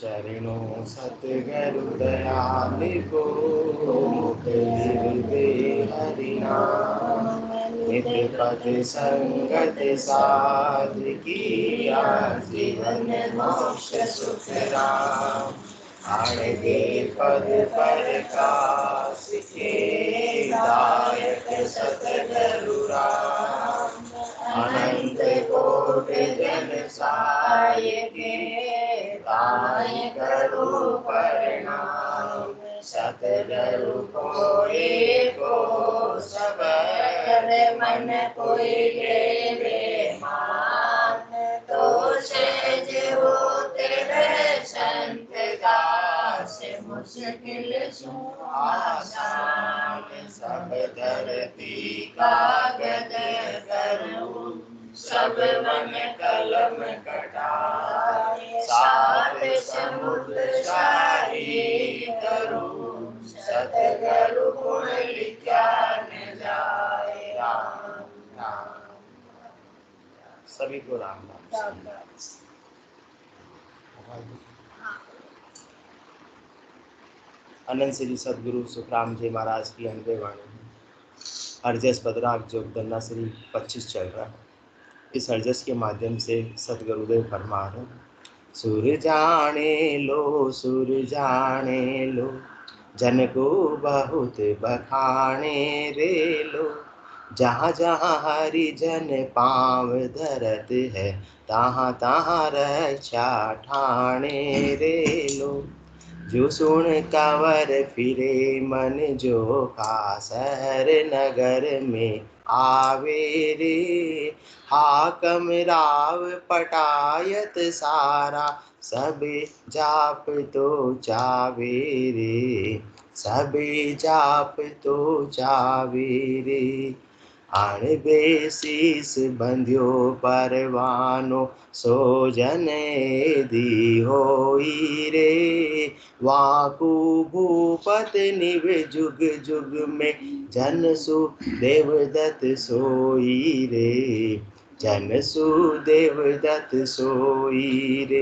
शरणों सतगुरु दयाल को हृदय हरिनाम नित पद संगत साध किया जीवन मोक्ष सुख राम आगे पद पर काश के दायक सतगुरु राम अनंत कोटि जन सायके ताहि करो प्रणाम सतगुरु को एको सब मन कोई ले मान तो सहज होते रहे संत दास मुश्किल सो आसान सब धरती कागज करूं सब मन कलम कटाए सात समुद्र शाही करूं सतगुरु गुण लिखा न जाए राम राम सभी को राम राम अनंत श्री सदगुरु सुखराम जी महाराज की अनबे वाणी हरजस पदराग जो गन्ना श्री 25 चल रहा है। इस हरजस के माध्यम से सदगुरुदेव फरमा रहे सुर जाने लो जन को बहुत बखाने रे लो जहाँ जहाँ हरि जन पाँव धरत है तहाँ तहाँ रक्षा ठाणे रे लो जो सुन कंवर फिरे मन जो का शहर नगर में आवे रे हाकम राव पटायत सारा सब जाप तो चावे रे सब जाप तो चावे रे आण बेसीस बंध्यो परवानो सो जन दी होई रे वाकु भूपत निव जुग जुग में जन सु देवदत्त सोई रे जन सु देवदत्त सोई रे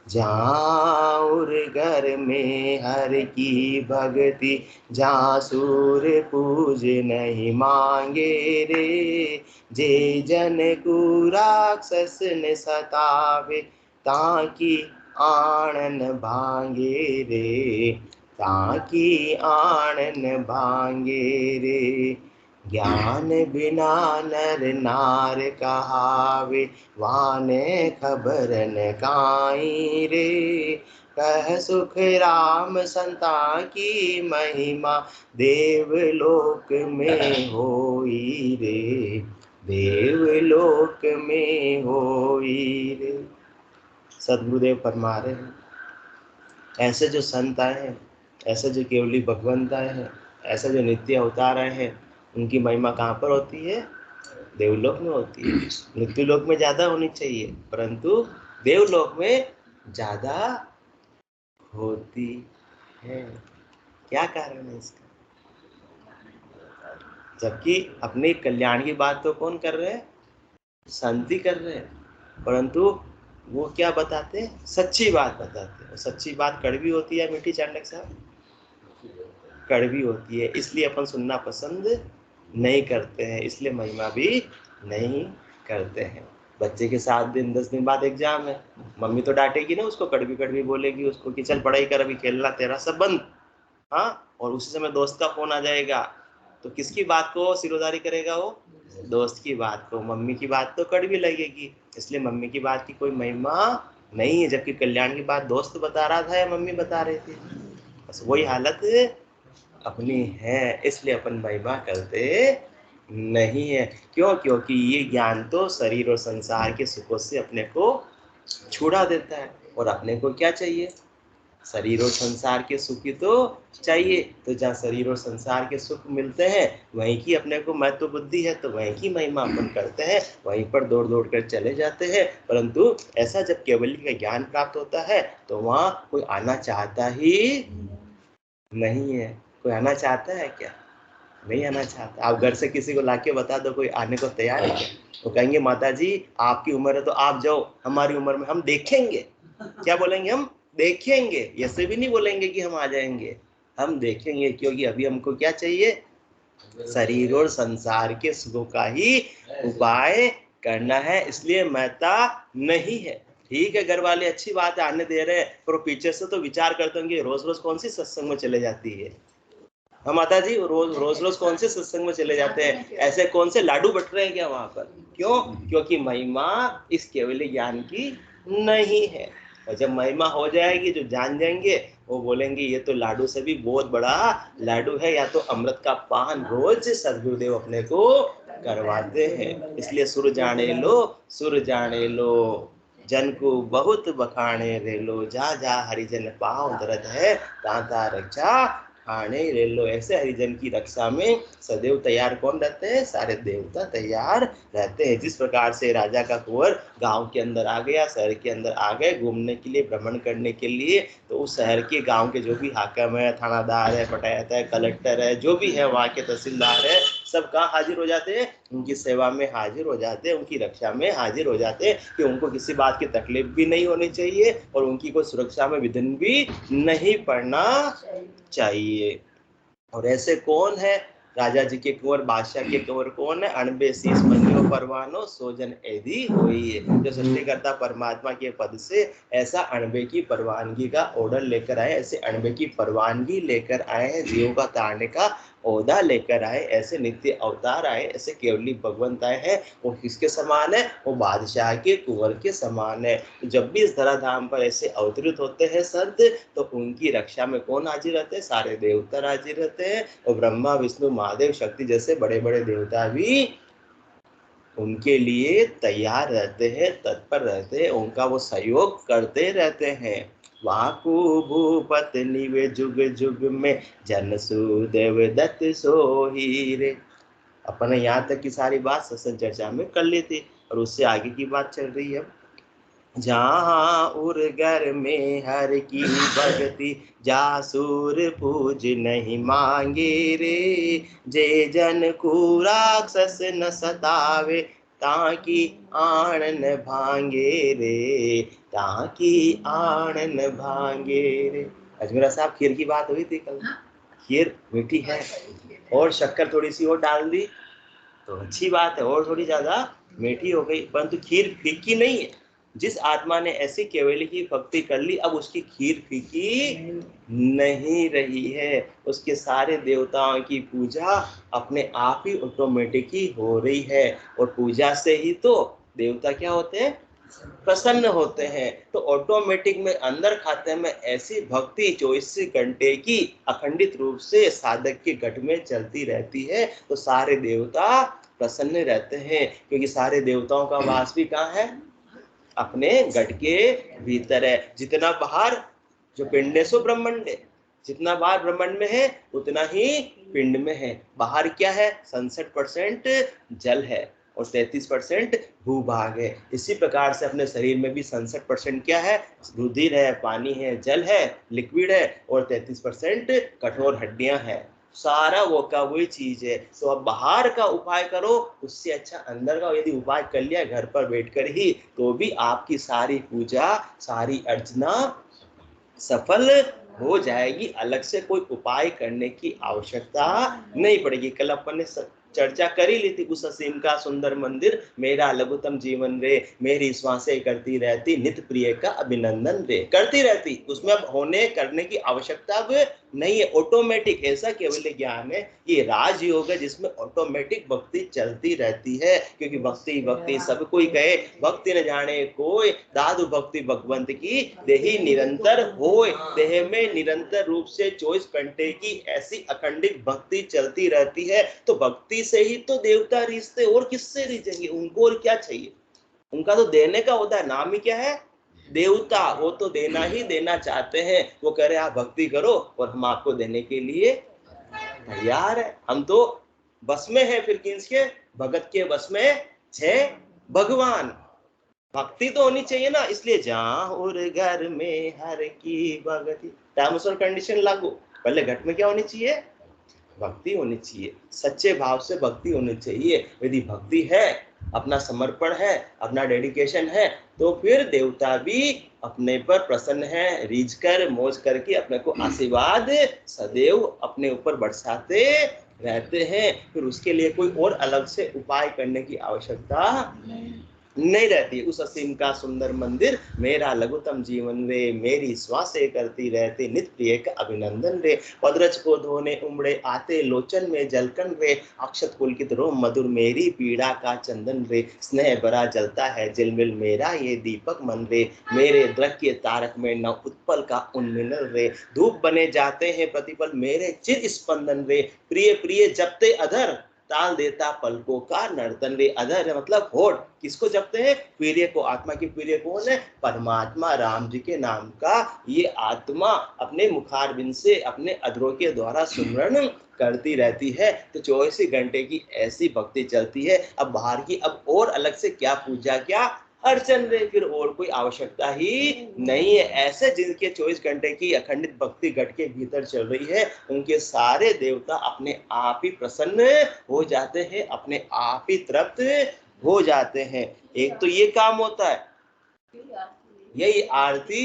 जाऊर घर में हर की भक्ति जहाँ सूर पूज नहीं मांगे रे जे जन को राक्षस ने सतावे ताकि आनन भांगे रे ताकि आनन भांगे रे ज्ञान बिना नर नार कहावे वाने खबर न काई रे कह सुख राम संता की महिमा देवलोक में होई रे देवलोक में होई रे। सदगुरुदेव फरमा रहे हैं ऐसे जो संत आए हैं ऐसे जो केवली भगवंत आए हैं ऐसे जो नित्य अवतार आए हैं उनकी महिमा कहाँ पर होती है देवलोक में होती है। मृत्यु लोक में ज्यादा होनी चाहिए परंतु देवलोक में ज्यादा होती है। क्या कारण है इसका जबकि अपने कल्याण की बात तो कौन कर रहे हैं संत ही कर रहे हैं परंतु वो क्या बताते हैं सच्ची बात बताते हैं। सच्ची बात कड़वी होती है मीठी चांडक साहब कड़वी होती है इसलिए अपन सुनना पसंद नहीं करते हैं इसलिए महिमा भी नहीं करते हैं। बच्चे के 7 दिन 10 दिन बाद एग्जाम है मम्मी तो डांटेगी ना उसको कड़वी कड़वी बोलेगी उसको कि चल पढ़ाई कर अभी खेलना तेरा सब बंद हाँ और उसी समय दोस्त का फोन आ जाएगा तो किसकी बात को सिरोधारी करेगा वो दोस्त की बात को मम्मी की बात तो कड़वी लगेगी इसलिए मम्मी की बात की कोई महिमा नहीं है जबकि कल्याण की बात दोस्त बता रहा था या मम्मी बता रही थी बस वही हालत अपनी है इसलिए अपन महिमा करते नहीं है। क्यों क्योंकि ये ज्ञान तो शरीर और संसार के सुखों से अपने को छुड़ा देता है और अपने को क्या चाहिए शरीर और संसार के सुख ही तो चाहिए। तो जहाँ शरीर और संसार के सुख मिलते हैं वहीं की अपने को महत्व बुद्धि है तो वहीं की महिमा अपन करते हैं वहीं पर दौड़ दौड़ कर चले जाते हैं। परंतु ऐसा जब केवली का ज्ञान प्राप्त होता है तो वहाँ कोई आना चाहता ही नहीं है। कोई आना चाहता है क्या नहीं आना चाहता। आप घर से किसी को लाके बता दो कोई आने को तैयार है क्या वो कहेंगे माता जी आपकी उम्र है तो आप जाओ हमारी उम्र में हम देखेंगे क्या बोलेंगे हम देखेंगे, ऐसे भी नहीं बोलेंगे कि हम आ जाएंगे, हम देखेंगे, क्योंकि अभी हमको क्या चाहिए, शरीर और संसार के सुखों का ही उपाय करना है, इसलिए महत्ता नहीं है। ठीक है, घर वाले अच्छी बात है आने दे रहे हैं, पर पीछे से तो विचार करते होंगे रोज रोज कौन सी सत्संग में चले जाती है, हम माता जी रोज रोज कौन से सत्संग में चले जाते हैं, ऐसे कौन से लाडू बट रहे हैं क्या वहां पर, क्यों, क्योंकि महिमा इस केवल ज्ञान की नहीं है। और जब महिमा हो जाएगी, जो जान जाएंगे वो बोलेंगे ये तो लाडू से भी बहुत बड़ा लाडू है, या तो अमृत का पान रोज सदगुरुदेव अपने को करवाते हैं। इसलिए सुर जाने लो, सुर जाने लो, जन को बहुत बखाने रे लो, जा जा हरिजन पाँव दर्द है, ताता रक्षा खाने ले लो। ऐसे हरिजन की रक्षा में सदैव तैयार कौन रहते हैं, सारे देवता तैयार रहते हैं। जिस प्रकार से राजा का कुंवर गांव के अंदर आ गया, शहर के अंदर आ गए घूमने के लिए, भ्रमण करने के लिए, तो उस शहर के गांव के जो भी हाकिम है, थानादार है, पंचायत है, कलेक्टर है, जो भी है वहाँ के तहसीलदार है, सब कहाँ हाजिर हो जाते हैं, उनकी सेवा में हाजिर हो जाते हैं, उनकी रक्षा में हाजिर हो जाते हैं, कि उनको किसी बात की तकलीफ भी नहीं होनी चाहिए और उनकी कोई सुरक्षा में विघ्न भी नहीं पड़ना चाहिए। और ऐसे कौन है, राजा जी के कुंवर, बादशाह के कुंवर कौन है, अणबे शीस बनियो परवानो, सोजन एदी हुई है। जो सृष्टिकर्ता परमात्मा के पद से ऐसा अणबे की परवानगी का ऑर्डर लेकर आए, ऐसे अणबे की परवानगी लेकर आए हैं, जीवों का तारने का ओहदा लेकर आए, ऐसे नित्य अवतार आए, ऐसे केवली भगवंत आए हैं। वो किसके समान है, वो बादशाह के कुंवर के समान है। जब भी इस धराधाम पर ऐसे अवतरित होते हैं संत, तो उनकी रक्षा में कौन हाजिर रहते हैं, सारे देवता हाजिर रहते हैं, और ब्रह्मा विष्णु महादेव शक्ति जैसे बड़े बड़े देवता भी उनके लिए तैयार रहते हैं, तत्पर रहते हैं, उनका वो सहयोग करते रहते हैं। वाकु भूपत निवे जुग जुग में, जन सुदेव दत्त सोही रे। अपन यहाँ तक की सारी बात सत्संग चर्चा में कर ली थी, और उससे आगे की बात चल रही है। जहाँ उर घर में हर की भक्ति, जासुर पूज नहीं मांगे रे, जे जन को राक्षस न सतावे, ताकि आण न भांगे रे, ताकि आण न भांगे रे। अजमेरा साहब खीर की बात हुई थी कल, खीर मीठी है और शक्कर थोड़ी सी और डाल दी तो अच्छी बात है, और थोड़ी ज्यादा मीठी हो गई, परंतु खीर फीकी नहीं है। जिस आत्मा ने ऐसी केवली की भक्ति कर ली, अब उसकी खीर फीकी नहीं रही है, उसके सारे देवताओं की पूजा अपने आप ही ऑटोमेटिक ही हो रही है, और पूजा से ही तो देवता क्या होते हैं, प्रसन्न होते हैं। तो ऑटोमेटिक में अंदर खाते में ऐसी भक्ति 24 घंटे की अखंडित रूप से साधक के घट में चलती रहती है, तो सारे देवता प्रसन्न रहते हैं, क्योंकि सारे देवताओं का वास भी कहाँ है, अपने घट के भीतर है। जितना बाहर, जो पिंडेसो ब्रह्मंडे, जितना बाहर ब्रह्मांड में है उतना ही पिंड में है। बाहर क्या है, 67% जल है और 33% भूभाग है। इसी प्रकार से अपने शरीर में भी 67% क्या है, रुधिर है, पानी है, जल है, लिक्विड है, और 33% कठोर हड्डियां हैं। सारा वो का वही चीज है। तो अब बाहर का उपाय करो, उससे अच्छा अंदर का यदि उपाय कर लिया घर पर बैठकर ही, तो भी आपकी सारी पूजा, सारी अर्चना सफल हो जाएगी। अलग से कोई उपाय करने की आवश्यकता नहीं पड़ेगी। कल अपन ने चर्चा कर ही ली थी, उस असीम का सुंदर मंदिर, मेरा लघुतम जीवन रे, मेरी श्वासें करती रहती, नित्य प्रिय का अभिनंदन रे, करती रहती। उसमें अब होने करने की आवश्यकता अब नहीं है, ऑटोमेटिक। ऐसा केवल ज्ञान है, ये राजयोग है जिसमें ऑटोमेटिक भक्ति चलती रहती है। क्योंकि भक्ति भक्ति सब कोई कहे, भक्ति न जाने कोई, दादु भक्ति भगवंत की देही निरंतर होए। देह में निरंतर रूप से 24 घंटे की ऐसी अखंडित भक्ति चलती रहती है। तो भक्ति से ही तो देवता रिश्ते, और किससे रिझेंगे, उनको और क्या चाहिए। उनका तो देने का होता है, नाम ही क्या है, देवता। वो तो देना ही देना चाहते हैं। वो कह रहे आप भक्ति करो और हम आपको देने के लिए तैयार है। हम तो बस में है, फिर किसके, भगत के बस में है भगवान। भक्ति तो होनी चाहिए ना। इसलिए जहाँ और घर में हर की भक्ति, टर्म्स और कंडीशन लागू। पहले घट में क्या होनी चाहिए, भक्ति होनी चाहिए, सच्चे भाव से भक्ति होनी चाहिए। यदि भक्ति है अपना समर्पण है, अपना डेडिकेशन है, तो फिर देवता भी अपने पर प्रसन्न है, रीझ कर मौज करके अपने को आशीर्वाद सदैव अपने ऊपर बरसाते रहते हैं। फिर उसके लिए कोई और अलग से उपाय करने की आवश्यकता नहीं रहती। उस असीम का सुंदर मंदिर मेरा लघुतम जीवन रे, मेरी श्वासें करती रहती नित्य प्रिय का अभिनंदन रे। पदरज को धोने उमड़े आते लोचन में जलकन रे, अक्षत पुलकित रोम मधुर मेरी पीड़ा का चंदन रे। स्नेह भरा जलता है झिलमिल मेरा ये दीपक मन रे, मेरे द्रव्य तारक में नव उत्पल का उन्मिलन रे। धूप बने जाते हैं प्रतिपल मेरे चिर स्पंदन रे, प्रिय प्रिय जपते अधर ताल देता पलकों का नर्तन रे। अधर मतलब होठ, किसको जपते हैं? प्रिय को। आत्मा की प्रिय कौन है? परमात्मा राम जी के नाम का ये आत्मा अपने मुखारबिंद से अपने अधरों के द्वारा सुमरण करती रहती है। तो 24 घंटे की ऐसी भक्ति चलती है। अब बाहर की अब और अलग से क्या पूजा, क्या अर्चन रे, फिर और कोई आवश्यकता ही नहीं है। ऐसे जिनके 24 घंटे की अखंडित भक्ति घट के भीतर चल रही है, उनके सारे देवता अपने आप ही प्रसन्न हो जाते हैं, अपने आप ही तृप्त हो जाते हैं। एक तो ये काम होता है, यही आरती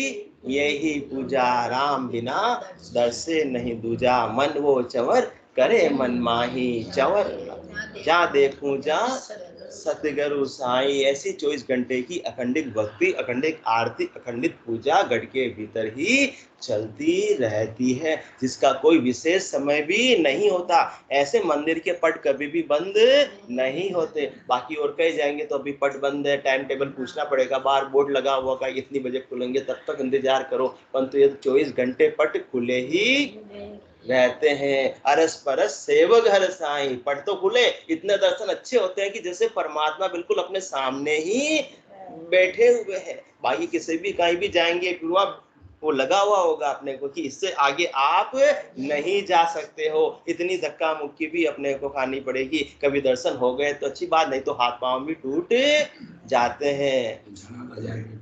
यही पूजा, राम बिना दर्शे नहीं दूजा। मन वो चवर करे मन माही चवर, जा देखूं जा सतगुरु साईं। ऐसी 24 घंटे की अखंडित भक्ति, अखंडित आरती, अखंडित पूजा गढ़ के भीतर ही चलती रहती है, जिसका कोई विशेष समय भी नहीं होता। ऐसे मंदिर के पट कभी भी बंद नहीं होते। बाकी और कहीं जाएंगे तो अभी पट बंद है, टाइम टेबल पूछना पड़ेगा, बाहर बोर्ड लगा हुआ का इतनी बजे खुलेंगे, तब तक इंतजार करो। परंतु ये 24 घंटे पट खुले ही रहते हैं। अरस परस सेवक हर साईं, पट तो खुले, इतने दर्शन अच्छे होते हैं कि जैसे परमात्मा बिल्कुल अपने सामने ही बैठे हुए हैं। बाकी किसी भी कहीं भी जाएंगे फिर वो लगा हुआ होगा अपने को कि इससे आगे आप नहीं जा सकते हो। इतनी धक्का मुक्की भी अपने को खानी पड़ेगी। कभी दर्शन हो गए तो अच्छी बात, नहीं तो हाथ पांव भी टूट जाते हैं।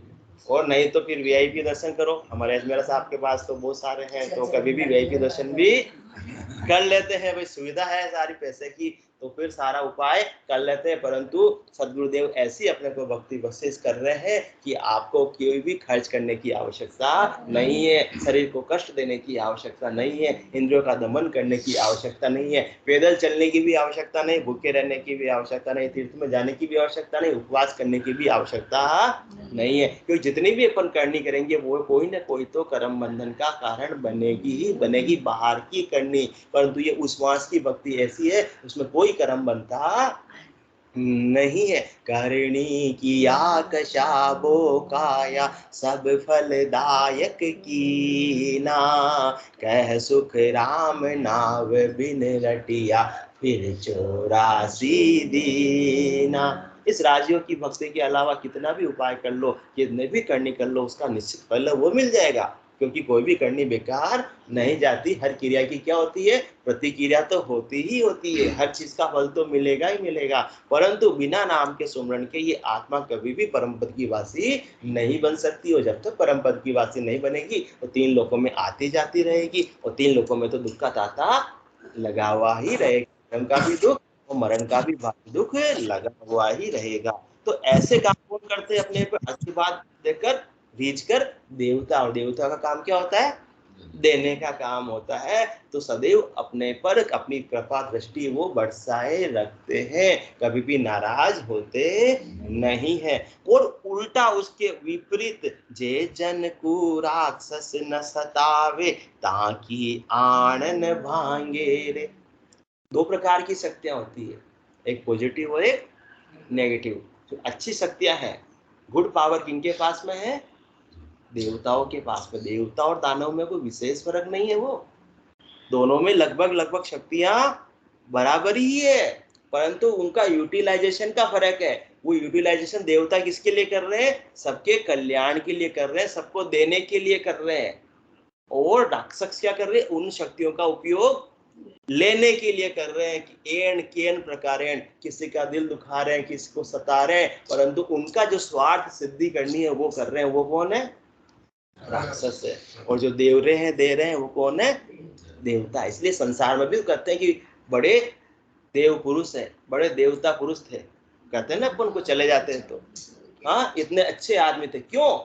और नहीं तो फिर वीआईपी दर्शन करो। हमारे अजमेर साहब के पास तो बहुत सारे हैं, तो कभी भी वीआईपी दर्शन भी कर लेते हैं। भाई सुविधा है सारी पैसे की, तो फिर सारा उपाय कर लेते हैं। परंतु सदगुरुदेव ऐसी अपने को भक्ति बख्शिश कर रहे हैं कि आपको कोई भी खर्च करने की आवश्यकता नहीं है, शरीर को कष्ट देने की आवश्यकता नहीं है, इंद्रियों का दमन करने की आवश्यकता नहीं है, पैदल चलने की भी आवश्यकता नहीं, भूखे रहने की भी आवश्यकता नहीं, तीर्थ में जाने की भी आवश्यकता नहीं, उपवास करने की भी आवश्यकता नहीं है। क्योंकि जितनी भी अपन करनी करेंगे वो कोई ना कोई तो कर्म बंधन का कारण बनेगी ही बनेगी, बाहर की करनी। परंतु ये उस की भक्ति ऐसी है, उसमें कोई कर्म बनता नहीं है। करणी किया कशाबो काया, सब फलदायक कीना, कह सुख राम नाव बिन रटिया, फिर 84 दीना। इस राजियों की भक्ति के अलावा कितना भी उपाय कर लो, कितने भी करनी कर लो, उसका निश्चित फल वो मिल जाएगा। क्योंकि कोई भी करनी बेकार नहीं जाती। हर क्रिया की क्या होती है? प्रतिक्रिया तो होती ही होती है। हर चीज का फल तो मिलेगा ही मिलेगा। परंतु बिना नाम के सुमरण के ये आत्मा कभी भी परम पद की वासी नहीं बन सकती। और जब तक परम पद की वासी नहीं बनेगी तो 3 लोकों में आती जाती रहेगी, और 3 लोकों में तो दुख का तांता लगा हुआ ही रहेगा। जन्म का भी दुख और मरण का भी भारी दुख लगा हुआ ही रहेगा। तो ऐसे काम कौन करते हैं? अपने पर आशीर्वाद देकर रीझ कर देवता। और देवता का काम क्या होता है? देने का काम होता है। तो सदैव अपने पर अपनी कृपा दृष्टि वो बरसाए रखते हैं, कभी भी नाराज होते नहीं है। और उल्टा उसके विपरीत, जे जन को राक्षस न सतावे, ताकि आनन भांगे रे। 2 प्रकार की शक्तियां होती है, एक पॉजिटिव और एक नेगेटिव। तो अच्छी शक्तियां हैं, गुड पावर किनके पास में है? देवताओं के पास में। देवता और दानव में कोई विशेष फर्क नहीं है, वो दोनों में लगभग शक्तियां बराबर ही है, परंतु उनका यूटिलाइजेशन का फर्क है। वो यूटिलाइजेशन देवता किसके लिए कर रहे हैं? सबके कल्याण के लिए कर रहे हैं, सबको देने के लिए कर रहे हैं। और राक्षस क्या कर रहे हैं? उन शक्तियों का उपयोग लेने के लिए कर रहे हैं कि एण केन प्रकारेण, किसी का दिल दुखा रहे हैं, किसी को सता रहे हैं, परंतु उनका जो स्वार्थ सिद्धि करनी है वो कर रहे हैं। वो कौन है? राक्षस है। और जो देव रहे हैं, दे रहे हैं, वो कौन है? देवता। इसलिए संसार में भी कहते हैं कि बड़े देव पुरुष है, बड़े देवता पुरुष थे, कहते हैं ना अपन को चले जाते हैं तो, हाँ इतने अच्छे आदमी थे। क्यों?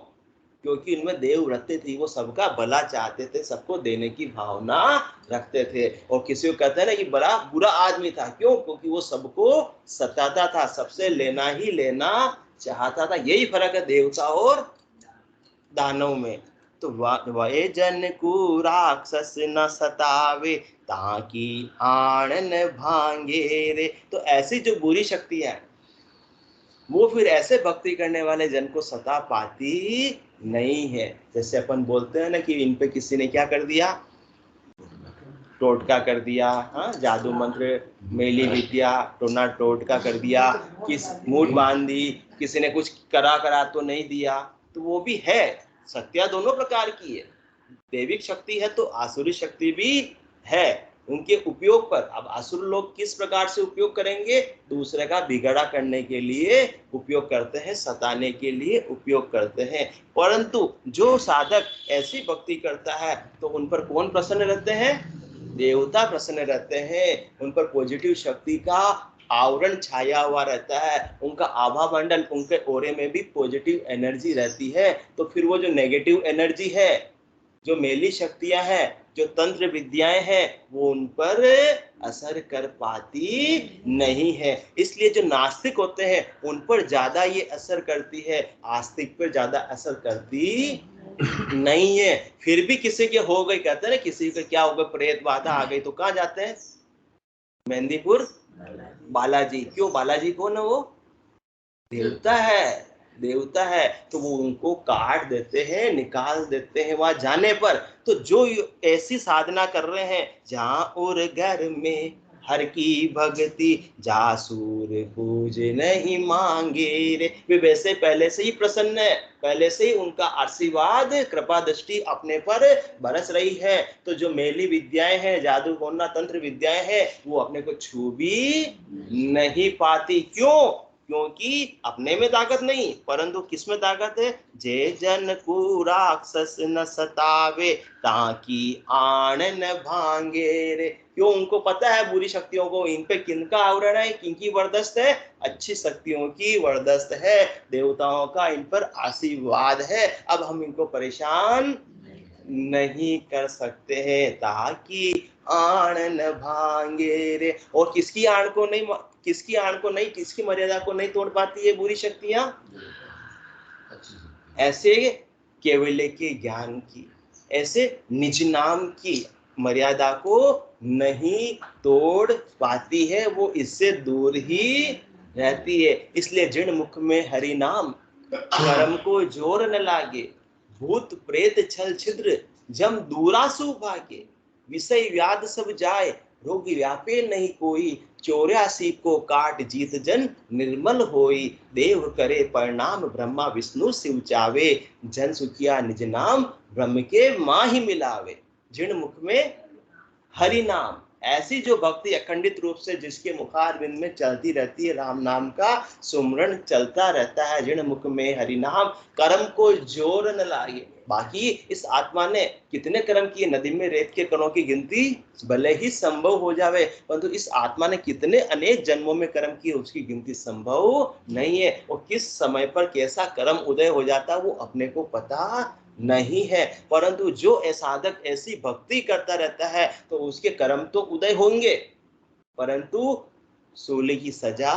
क्योंकि उनमें देवव्रति थी, वो सबका भला चाहते थे, सबको देने की भावना रखते थे। और किसी को कहते हैं ना कि बड़ा बुरा आदमी था, क्यों? क्योंकि वो सबको सताता था, सबसे लेना ही लेना चाहता था। यही फर्क है देवता और दानव में। तो वह जन को राक्षस न सतावे, ताकि आण न भांगे रे। तो ऐसी जो बुरी शक्तियां है वो फिर ऐसे भक्ति करने वाले जन को सता पाती नहीं है। जैसे अपन बोलते हैं ना कि इन पे किसी ने क्या कर दिया, टोटका कर दिया, हाँ जादू मंत्र मेली विद्या टोना टोटका कर दिया, किस मूठ बांध दी, किसी ने कुछ करा तो नहीं दिया, तो वो भी है। शक्तियां दोनों प्रकार की है, दैविक शक्ति है तो आसुरी शक्ति भी है। उनके उपयोग पर, अब असुर लोग किस प्रकार से उपयोग करेंगे, दूसरे का बिगड़ा करने के लिए उपयोग करते हैं, सताने के लिए उपयोग करते हैं। परंतु जो साधक ऐसी भक्ति करता है तो उन पर कौन प्रसन्न रहते हैं? देवता प्रसन्न रहते हैं। उन पर पॉजिटिव शक्ति का आवरण छाया हुआ रहता है, उनका आभा मंडल, उनके ओरे में भी पॉजिटिव एनर्जी रहती है। तो फिर वो जो नेगेटिव एनर्जी है, जो मेली शक्तियां हैं, जो तंत्र विद्याएं हैं, वो उन पर असर कर पाती नहीं है। इसलिए जो नास्तिक होते हैं उन पर ज्यादा ये असर करती है, आस्तिक पर ज्यादा असर करती नहीं है। फिर भी किसी के हो गई, कहते हैं ना किसी का क्या हो गया, प्रेत बाधा आ गई, तो कहाँ जाते हैं? मेहंदीपुर बालाजी। क्यों? बालाजी कौन है? वो देवता है, देवता है। तो वो उनको काट देते हैं, निकाल देते हैं वहां जाने पर। तो जो ऐसी साधना कर रहे हैं जहां और घर में हर की भक्ति, जासूर पूज नहीं मांगे रे, वे वैसे पहले से ही प्रसन्न है, पहले से ही उनका आशीर्वाद कृपा दृष्टि अपने पर बरस रही है। तो जो मेली विद्याएं हैं, जादू टोना तंत्र विद्याएं हैं, वो अपने को छू भी नहीं पाती। क्यों? क्योंकि अपने में ताकत नहीं, परंतु किसमें ताकत है? जे जन को राक्षस न सतावे, ताकि आण न भांगे रे। क्यों? उनको पता है बुरी शक्तियों को, इन पे किनका आवरण है, किनकी वरदस्त है? अच्छी शक्तियों की वरदस्त है, देवताओं का इन पर आशीर्वाद है। अब हम इनको परेशान नहीं कर सकते हैं, ताकि आण न भांगे रे। और किसकी आण को नहीं, किसकी आण को नहीं, किसकी मर्यादा को नहीं तोड़ पाती है बुरी शक्तियां? ऐसे केवल्य के ज्ञान की, ऐसे निज नाम की मर्यादा को नहीं तोड़ पाती है, वो इससे दूर ही रहती है। इसलिए जिन मुख में हरि नाम कर्म को जोर न लागे, भूत प्रेत छल छिद्र जम दूरासु भागे, विषय व्याध सब जाए रोग व्यापे नहीं कोई, 84 को काट जीत जन निर्मल होई, देव करे प्रणाम ब्रह्मा विष्णु शिव चावे, जन सुखिया निज नाम ब्रह्म के माही मिलावे। जिन मुख में हरि नाम, ऐसी जो भक्ति अखंडित रूप से जिसके मुखारविंद में चलती रहती है, राम नाम का सुमरण चलता रहता है, जिन मुख में हरि नाम कर्म को जोर न लागे। बाकी इस आत्मा ने कितने कर्म किए, नदी में रेत के कणों की गिनती भले ही संभव हो जावे, परंतु इस आत्मा ने कितने अनेक जन्मों में कर्म किए उसकी गिनती संभव नहीं है। और किस समय पर कैसा कर्म उदय हो जाता वो अपने को पता नहीं है। परंतु जो साधक ऐसी भक्ति करता रहता है तो उसके कर्म तो उदय होंगे, परंतु सूली की सजा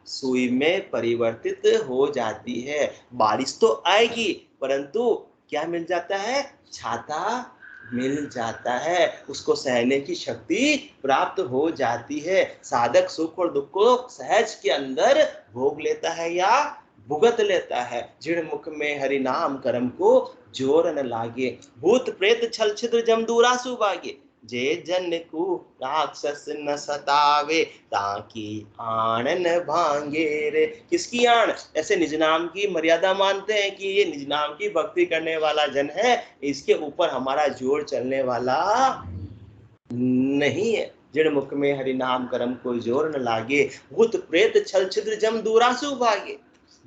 सुई में परिवर्तित हो जाती है। बारिश तो आएगी, परंतु क्या मिल जाता है? छाता मिल जाता है, उसको सहने की शक्ति प्राप्त हो जाती है। साधक सुख और दुख को सहज के अंदर भोग लेता है या भुगत लेता है। जिण मुख में हरि नाम कर्म को जोर न लागे, भूत प्रेत छल छिद्र जम दूरासु भागे, जे जन को राक्षस न सतावे, ताकि आण न भांगे रे। किसकी आण? ऐसे निज नाम की मर्यादा मानते हैं कि ये निज नाम की भक्ति करने वाला जन है, इसके ऊपर हमारा जोर चलने वाला नहीं है। जिण मुख में हरि नाम कर्म को जोर न लागे, भूत प्रेत छल छिद्र जम दूरासु भागे,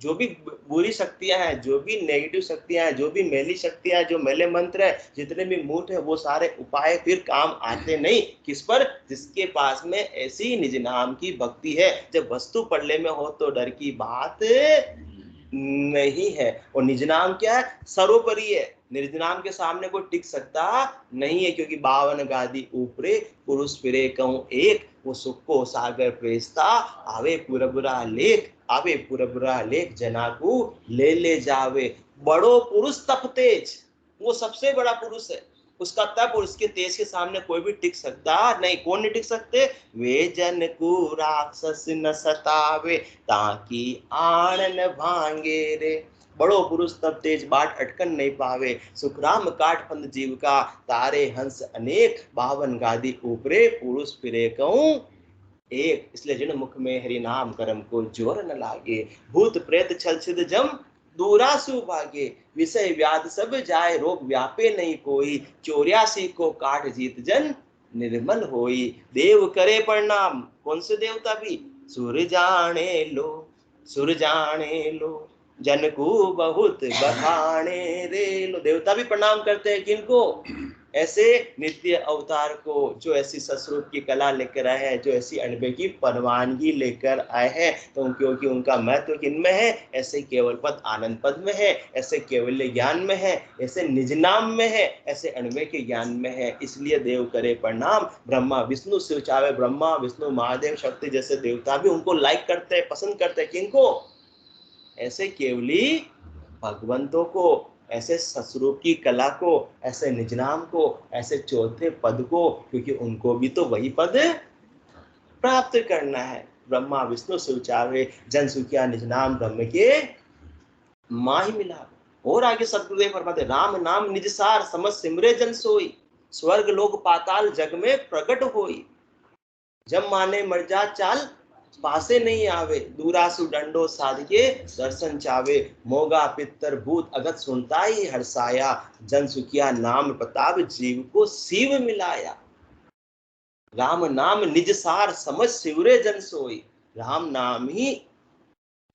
जो भी बुरी शक्तियां हैं, जो भी नेगेटिव शक्तियां हैं, जो भी मैली शक्तियां हैं, जो मैले मंत्र है, जितने भी मूठ है, वो सारे उपाय फिर काम आते नहीं। किस पर? जिसके पास में ऐसी निज नाम की भक्ति है। जब वस्तु पल्ले में हो तो डर की बात नहीं है। और निज नाम क्या है? सर्वोपरि है। निज नाम के सामने कोई टिक सकता नहीं है, क्योंकि 52 गादी ऊपरे पुरुष फिरे कहूं एक, वो सुख को सागर प्रेस्ता आवे पुरबुरा लेख, आवे पुरबुरा लेख जना को ले जावे। बड़ो पुरुष तप तेज, वो सबसे बड़ा पुरुष है, उसका तप और उसके तेज के सामने कोई भी टिक सकता नहीं। कौन नहीं टिक सकते? वे जन को राक्षस न सतावे, ताकि आन न भांगे रे। बड़ो पुरुष तब तेज बाट अटकन नहीं पावे, सुखराम काट फंद जीव का, तारे हंस अनेक 52 गादी ऊपरे पुरुष फिरे कहूं एक। इसलिए जिन मुख में हरि नाम करम को जोर न लागे, भूत प्रेत छल छिद जम दूरासु भागे, विषय व्याध सब जाए रोग व्यापे नहीं कोई, 84 को काट जीत जन निर्मल होई। देव करे प्रणाम, कौन से देवता भी? सुर जाने लो, सुर जाने लो, जन को बहुत बखाने रे लो। देवता भी प्रणाम करते हैं किनको? ऐसे नित्य अवतार को, जो ऐसी सस्वरूप की कला लेकर आए हैं, जो ऐसी अनबे की परवानगी लेकर आए हैं। तो क्योंकि उनका महत्व किनमें है? ऐसे केवल पद आनंद पद में है, ऐसे केवल्य ज्ञान में है, ऐसे निज नाम में है, ऐसे अनबे के ज्ञान में है। इसलिए देव करे प्रणाम। ब्रह्मा विष्णु शिव चाहे, ब्रह्मा विष्णु महादेव शक्ति जैसे देवता भी उनको लाइक करते हैं, पसंद करते हैं। किनको? ऐसे केवली भगवंतों को, ऐसे सस्वरूप की कला को, ऐसे निज नाम को, ऐसे चौथे पद को, क्योंकि उनको भी तो वही पद प्राप्त करना है। ब्रह्मा विष्णु शिव चावे, जन सुखिया निज नाम ब्रह्म के माही मिला। और आगे सतगुरुदेव फरमाते, राम नाम निज सार समझ सिमरे जन सोई, स्वर्ग लोक पाताल जग में प्रकट होई। जब माने मर जा चाल पासे नहीं आवे, दूरासु डंडो साध के दर्शन चावे। मोगा पितर भूत अगत सुनता ही हर्षाया, जन सुखिया नाम प्रताप जीव को शिव मिलाया। राम नाम निज सार समझ सिवरे जन सोई। राम नाम ही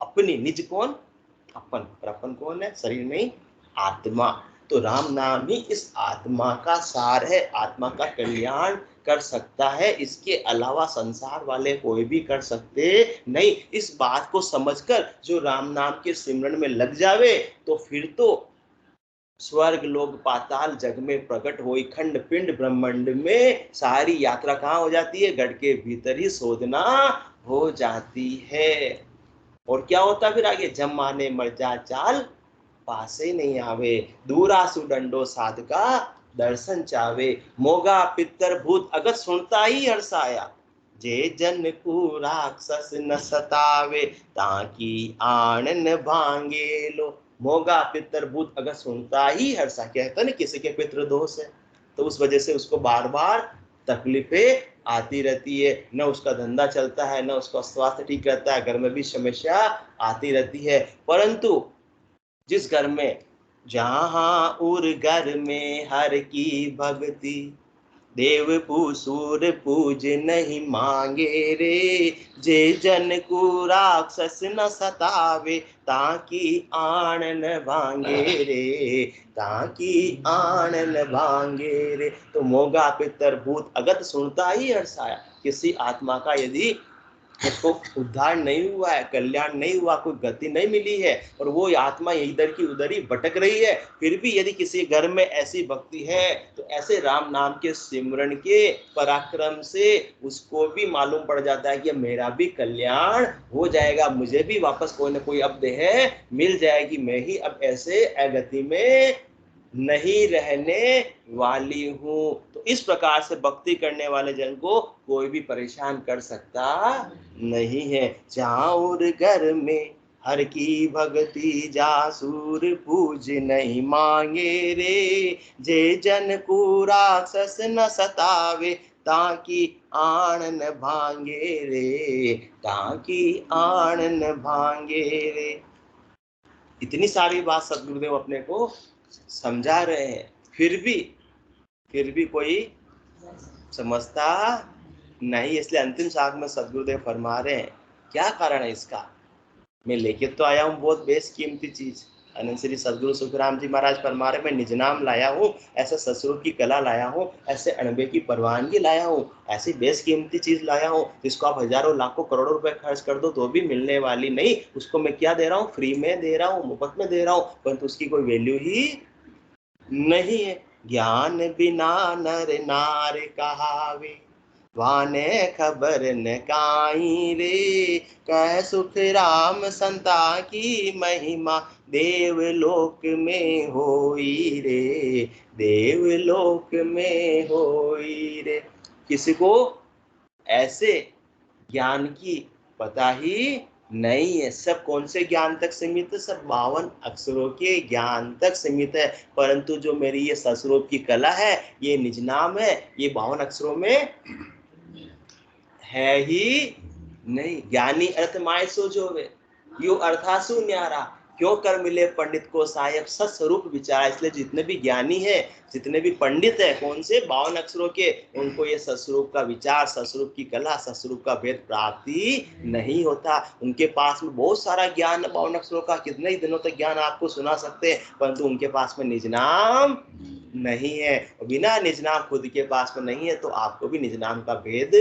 अपनी, निज कौन? अपन। और अपन कौन है? शरीर नहीं, आत्मा। तो राम नाम ही इस आत्मा का सार है, आत्मा का कल्याण कर सकता है। इसके अलावा संसार वाले कोई भी कर सकते नहीं। इस बात को समझकर जो राम नाम के सिमरन में लग जावे, तो फिर तो स्वर्ग लोक पाताल जग में प्रकट होई, खंड पिंड ब्रह्मांड में सारी यात्रा कहाँ हो जाती है? गढ़ के भीतर ही शोधना हो जाती है। और क्या होता फिर आगे? जम माने मर जा चाल पासे नहीं आवे, दूरासु डंडो साध का दर्शन चावे। मोगा पितर भूत अगत सुनता ही हर्षाया, जे जन को राक्षस न सतावे, ताकि आन न भांगे लो। मोगा पितर भूत अगर सुनता ही हर्षा, कहता ना किसी के पितृ दोष है, तो उस वजह से उसको बार बार तकलीफें आती रहती है। न उसका धंधा चलता है, न उसका स्वास्थ्य ठीक रहता है, घर में भी समस्या आती रहती है। परंतु जिस घर में, जहां उर घर में हर की भक्ति, देव पूसूर पूज नहीं मांगे रे, जे जन को राक्षस न सतावे, ताकि आन न भांगे रे, ताकि आन न भांगे रे। तो मोगा पितर भूत अगत सुनता ही हर्षाया। किसी आत्मा का यदि उसको उद्धार नहीं हुआ है, कल्याण नहीं हुआ, कोई गति नहीं मिली है, और वो आत्मा इधर की उधर ही भटक रही है, फिर भी यदि किसी घर में ऐसी भक्ति है, तो ऐसे राम नाम के सिमरन के पराक्रम से उसको भी मालूम पड़ जाता है कि मेरा भी कल्याण हो जाएगा, मुझे भी वापस कोई ना कोई अब देह मिल जाएगी, मैं ही अब ऐसे अगति में नहीं रहने वाली हूँ। तो इस प्रकार से भक्ति करने वाले जन को कोई भी परेशान कर सकता नहीं है। चाउर घर में हर की भक्ति, जासूर पूज नहीं मांगे रे, जे जन को राक्षस न सतावे, ताकि आन न भांगे रे, ताकि आन न भांगे रे। इतनी सारी बात सदगुरुदेव अपने को समझा रहे हैं, फिर भी कोई समझता नहीं। इसलिए अंतिम साख में सदगुरुदेव फरमा रहे हैं, क्या कारण है इसका? मैं लेके तो आया हूँ बहुत बेशकीमती चीज। अनंत श्री सदगुरु सुखराम जी महाराज फरमा रहे, मैं निज नाम लाया हूँ, ऐसा ससुर की कला लाया हूँ, ऐसे अणबे की परवानगी लाया हूँ, ऐसी बेशकीमती चीज लाया हूँ जिसको आप हजारों लाखों करोड़ों रुपए खर्च कर दो तो भी मिलने वाली नहीं। उसको मैं क्या दे रहा हूँ? फ्री में दे रहा हूँ, मुफ्त में दे रहा हूँ, परंतु उसकी कोई वैल्यू ही नहीं है। ज्ञान बिना नर नार कहावे, वाने खबर न काई रे, कह सुख राम संता की महिमा, देवलोक में होई रे, देवलोक में होई रे। किसी को ऐसे ज्ञान की पता ही नहीं है। सब कौन से ज्ञान तक सीमित है? सब 52 अक्षरों के ज्ञान तक सीमित है। परंतु जो मेरी ये ससुरों की कला है, ये निज नाम है, ये 52 अक्षरों में है ही नहीं। ज्ञानी अर्थ माय सो जोवे, यू अर्थासु न्यारा, क्यों कर मिले पंडित को साहेब सस्वरूप विचार। इसलिए जितने भी ज्ञानी है, जितने भी पंडित है, कौन से 52 अक्षरों के, उनको ये सस्वरूप का विचार, सस्वरूप की कला, सस्वरूप का भेद प्राप्ति नहीं होता। उनके पास में बहुत सारा ज्ञान है 52 अक्षरों का, कितने ही दिनों तक ज्ञान आपको सुना सकते हैं, परंतु उनके पास में निज नाम नहीं है। बिना निज नाम खुद के पास में नहीं है तो आपको भी निज नाम का भेद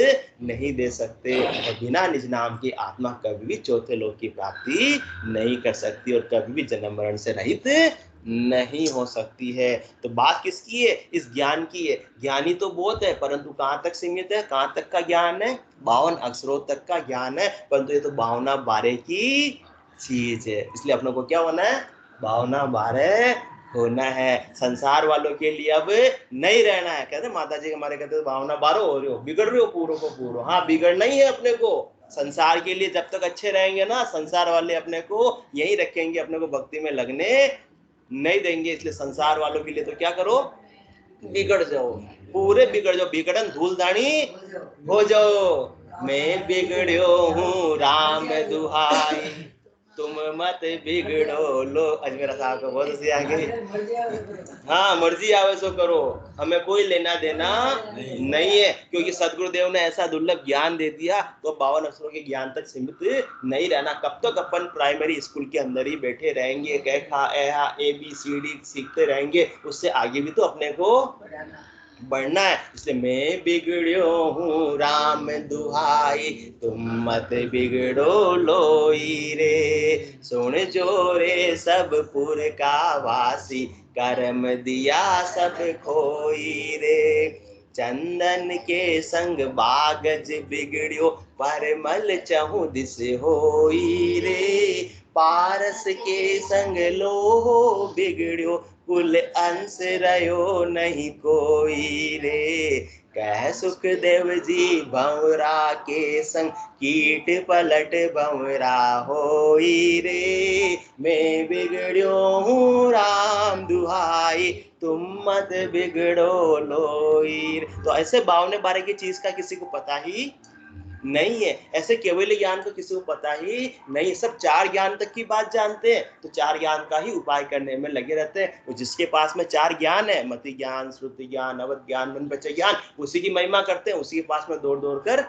नहीं दे सकते। और बिना निज नाम की आत्मा कभी भी चौथे लोक की प्राप्ति नहीं कर सकती और कभी भी जन्म मरण से रहित नहीं हो सकती है। तो बात किसकी है? इस ज्ञान की है। ज्ञानी तो बहुत है, परंतु कहाँ तक सीमित है? कहाँ तक का ज्ञान है? 52 अक्षरों तक का ज्ञान है, परंतु ये तो 52 बारे की चीज है। इसलिए अपनों को क्या होना है? 52 बारे होना है। संसार वालों के लिए अब नहीं रहना है। कहते माता जी हमारे कहते 52 बारो हो रहे हो, बिगड़ रहे हो पूरों को पूरो। हाँ, बिगड़ना ही है अपने को। संसार के लिए जब तक अच्छे रहेंगे ना, संसार वाले अपने को यही रखेंगे, अपने को भक्ति में लगने नहीं देंगे। इसलिए संसार वालों के लिए तो क्या करो? बिगड़ जाओ, पूरे बिगड़ जाओ, बिगड़न धूलदानी हो जाओ। मैं बिगड़ो हूँ राम दुहाई, तुम मत बिगड़ो लो। अजमेरा साहब को बहुत हंसी आ गई। हाँ, मर्जी आवे सो करो, हमें कोई लेना देना नहीं है, क्योंकि सदगुरुदेव ने ऐसा दुर्लभ ज्ञान दे दिया तो 52 अक्षरों के ज्ञान तक सीमित नहीं रहना। कब तक अपन प्राइमरी स्कूल के अंदर ही बैठे रहेंगे, क ख ए बी सी डी सीखते रहेंगे? उससे आगे भी तो अपने को बढ़ना है। इसलिए मैं बिगड़ो हूँ राम दुहाई, तुम मत बिगड़ो लोई रे, सुन जो रे सब पुर का वासी, कर्म दिया सब खोई रे। चंदन के संग बागज बिगड़ियो, परमल चहु दिस होई रे, पारस के संग लोहो बिगड़ियो, कुल अंश रयो नहीं कोई रे। कह सुखदेव जी भंवरा के संग, कीट पलट भंवरा होई रे, मैं बिगड़ो हूँ राम दुहाई, तुम मत बिगड़ो लोई। तो ऐसे 52 बारे की चीज का किसी को पता ही नहीं है। ऐसे केवल ज्ञान तो किसी को पता ही नहीं। सब 4 ज्ञान तक की बात जानते हैं, तो 4 ज्ञान का ही उपाय करने में लगे रहते हैं। तो जिसके पास में 4 ज्ञान है, मति ज्ञान, श्रुति ज्ञान, अवध ज्ञान, मन बचे ज्ञान, उसी की महिमा करते हैं, उसी के पास में दौड़ दौड़ कर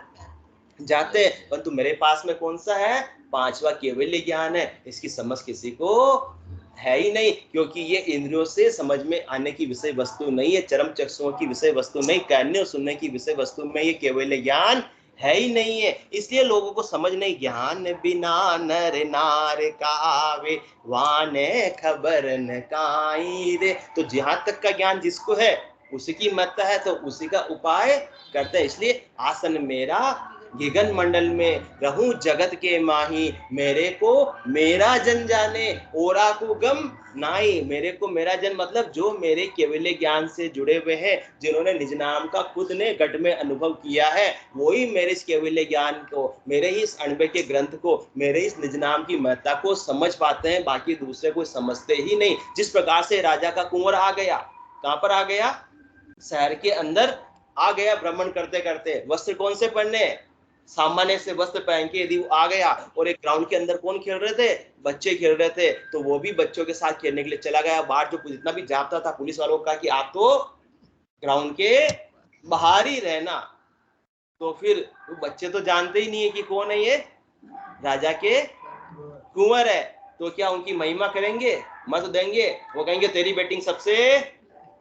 जाते हैं। परंतु मेरे पास में कौन सा है? 5वां केवल ज्ञान है। इसकी समझ किसी को है ही नहीं, क्योंकि ये इंद्रियों से समझ में आने की विषय वस्तु नहीं है, चरम चक्षुओं की विषय वस्तु नहीं, कहने और सुनने की विषय वस्तु में ये केवल ज्ञान है ही नहीं है। इसलिए लोगों को समझ नहीं। ज्ञान बिना नर नार कावे, वाने खबर न काई रे। तो जहां तक का ज्ञान जिसको है उसी की महत्ता है, तो उसी का उपाय करते हैं। इसलिए आसन मेरा गिगन मंडल में, रहूं जगत के माही, मेरे को मेरा जन जाने, ओरा को गम नाई। मेरे को मेरा जन मतलब जो मेरे केवल ज्ञान से जुड़े हुए हैं, जिन्होंने निज नाम का खुद ने घट में अनुभव किया है, वही मेरे इस केवल ज्ञान को, मेरे ही इस अणबे के ग्रंथ को, मेरे इस निज नाम की महत्ता को समझ पाते हैं। बाकी दूसरे को समझते ही नहीं। जिस प्रकार से राजा का कुंवर आ गया, कहां पर आ गया? शहर के अंदर आ गया, भ्रमण करते करते। वस्त्र कौन से पहनने? सामान्य से वस्त्र पहन के यदि आ गया, और एक ग्राउंड के अंदर कौन खेल रहे थे? बच्चे खेल रहे थे, तो वो भी बच्चों के साथ खेलने के लिए चला गया। बाहर जो जितना भी जाता था, पुलिस वालों का कि आप तो ग्राउंड के बाहर ही रहना। तो फिर वो बच्चे तो जानते ही नहीं है कि कौन है ये, राजा के कुंवर है तो क्या उनकी महिमा करेंगे, मत देंगे? वो कहेंगे तेरी बैटिंग सबसे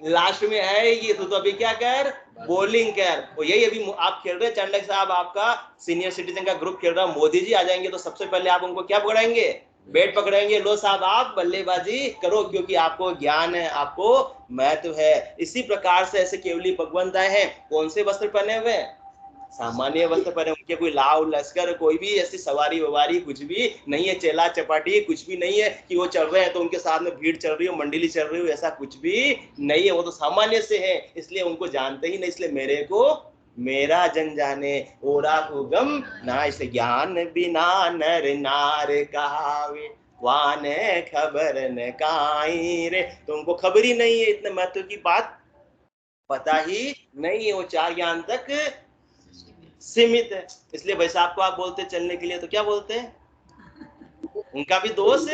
लास्ट में आएगी, तो अभी क्या कर, बॉलिंग कर। और यही अभी आप खेल रहे हैं चाणक्य साहब, आपका सीनियर सिटीजन का ग्रुप खेल रहा है, मोदी जी आ जाएंगे तो सबसे पहले आप उनको क्या पकड़ाएंगे, बैट पकड़ाएंगे, लो साहब आप बल्लेबाजी करो, क्योंकि आपको ज्ञान है, आपको महत्व है। इसी प्रकार से ऐसे केवली भगवंत आए हैं, कौन से वस्त्र पहने हुए, सामान्य वस्त्र पहने, उनके कोई लाव लश्कर कोई भी ऐसी सवारी ववारी कुछ भी नहीं है, चेला चपाटी कुछ भी नहीं है कि वो चल रहे हैं तो उनके साथ में भीड़ चल रही हो, मंडली चल रही हो, ऐसा कुछ भी नहीं है। वो तो सामान्य से है, इसलिए उनको जानते ही नहीं, इसलिए मेरे को मेरा जन जाने ओरा को गम ना, इसे ज्ञान बिना नर नार कहावे वान खबर न काई रे। तो उनको खबर ही नहीं है, इतने महत्व की बात पता ही नहीं है, वो चार ज्ञान तक सीमित है। इसलिए भाई साहब को आप बोलते चलने के लिए तो क्या बोलते हैं, उनका भी दोष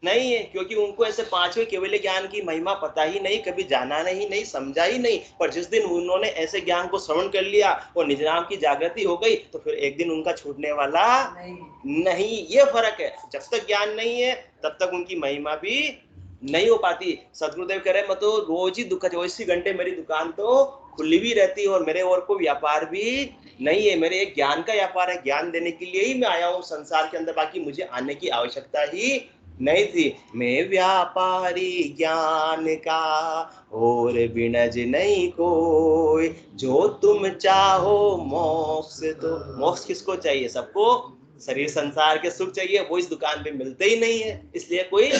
नहीं है, क्योंकि उनको ऐसे पांचवें केवल ज्ञान की महिमा पता ही नहीं, कभी जाना नहीं समझा ही नहीं। पर जिस दिन उन्होंने ऐसे ज्ञान को श्रवण कर लिया और निज नाम की जागृति हो गई तो फिर एक दिन उनका छूटने वाला नहीं। ये फर्क है, जब तक ज्ञान नहीं है तब तक उनकी महिमा भी नहीं हो पाती। सदगुरुदेव कह रहे मैं तो रोज ही 24 घंटे मेरी दुकान तो खुली भी रहती है और मेरे और कोई व्यापार भी नहीं है, मेरे एक ज्ञान का व्यापार है, ज्ञान देने के लिए ही मैं आया हूँ संसार के अंदर, बाकी मुझे आने की आवश्यकता ही नहीं थी। मैं व्यापारी ज्ञान का और बिनज नहीं कोई, जो तुम चाहो मोक्ष, तो मोक्ष किसको चाहिए, सबको शरीर संसार के सुख चाहिए, वो इस दुकान पे मिलते ही नहीं है, इसलिए कोई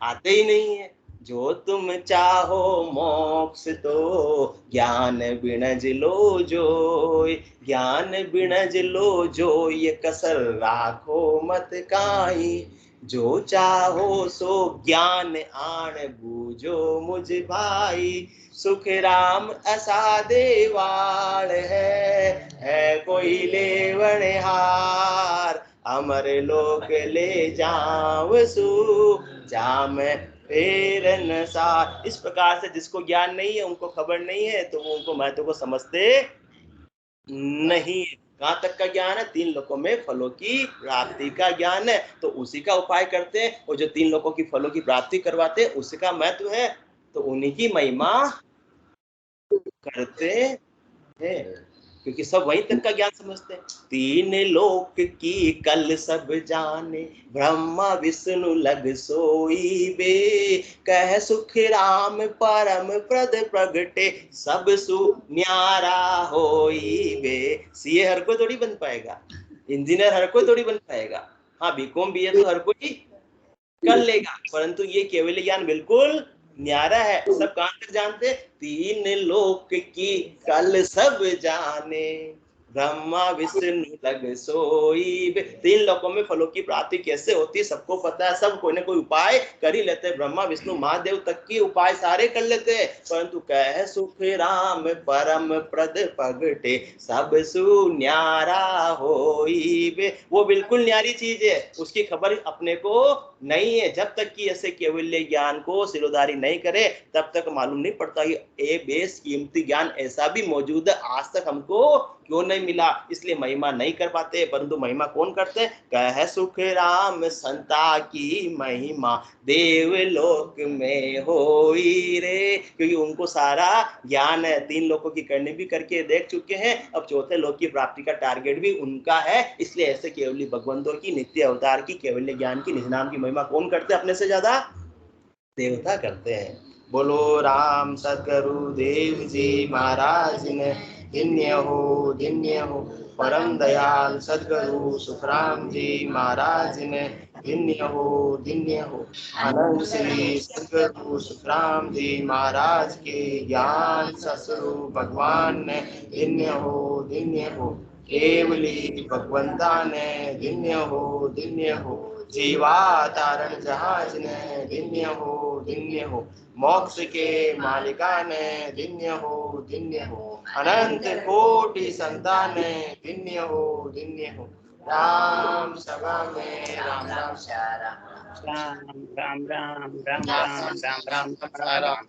आते ही नहीं है। जो तुम चाहो मोक्ष तो ज्ञान बिनज लो जोय, ज्ञान बिनज लो जो ये कसर राखो मत काई, जो चाहो सो ज्ञान आन बूझो मुझ भाई, सुख राम असा देवाल है कोई लेवनहार, अमर लोक ले जाव सु जाम फेर नसार। इस प्रकार से जिसको ज्ञान नहीं है, उनको खबर नहीं है, तो वो उनको महत्व को समझते नहीं। कहाँ तक का ज्ञान है, 3 लोकों में फलों की प्राप्ति का ज्ञान है, तो उसी का उपाय करते हैं, और जो 3 लोकों की फलों की प्राप्ति करवाते हैं उसका महत्व है, तो उन्हीं की महिमा करते हैं, क्योंकि सब वहीं तक का ज्ञान समझते हैं। 3 लोक की कल सब जाने, ब्रह्मा विष्णु लग सोई बे, कह सुख राम परम प्रद प्रगटे, सब सुन्यारा होई बे। सीए हर कोई थोड़ी बन पाएगा, इंजीनियर हर कोई थोड़ी बन पाएगा, हाँ बीकॉम बीए तो हर कोई कर लेगा, परंतु ये केवल ज्ञान बिल्कुल न्यारा है। सब कहां तक जानते, 3 लोक की कल सब जाने, ब्रह्मा विष्णु लग सोई। 3 लोकों में फलों की प्राप्ति कैसे होती है सबको पता है, सब कोई ना कोई उपाय कर ही लेते हैं, ब्रह्मा विष्णु महादेव तक की उपाय सारे कर लेते हैं, परंतु कह सुख राम परम प्रद प्रगटे, सब सुन्यारा होई बे। वो बिल्कुल न्यारी चीज है, उसकी खबर अपने को नहीं है। जब तक कि ऐसे केवल्य ज्ञान को सिरोधारी नहीं करे तब तक मालूम नहीं पड़ता कि ये बेस कीमती ज्ञान ऐसा भी मौजूद है, आज तक हमको क्यों नहीं मिला। इसलिए महिमा नहीं कर पाते, परंतु महिमा कौन करते, कह सुख राम संता की महिमा देवलोक में होई रे, क्योंकि उनको सारा ज्ञान है, 3 लोकों की करनी भी करके देख चुके हैं, अब 4थे लोक की प्राप्ति का टारगेट भी उनका है। इसलिए ऐसे केवली भगवंतों की नित्य अवतार की केवल्य ज्ञान की निज नाम की महिमा कौन करते अपने से ज्यादा, देवता करते हैं। बोलो राम सदगुरु देव जी महाराज ने धन्य हो परम दयाल सदगुरु सुखराम जी महाराज ने धन्य हो अनंत श्री सदगुरु सुखराम जी महाराज के ज्ञान ससुरु भगवान ने धन्य हो केवली भगवंता ने धन्य हो जीवातारण जहाज ने धन्य हो मोक्ष के मालिका ने धन्य हो अनंत कोटि संतान ने धन्य हो राम सभा में राम राम राम राम राम राम राम राम राम राम राम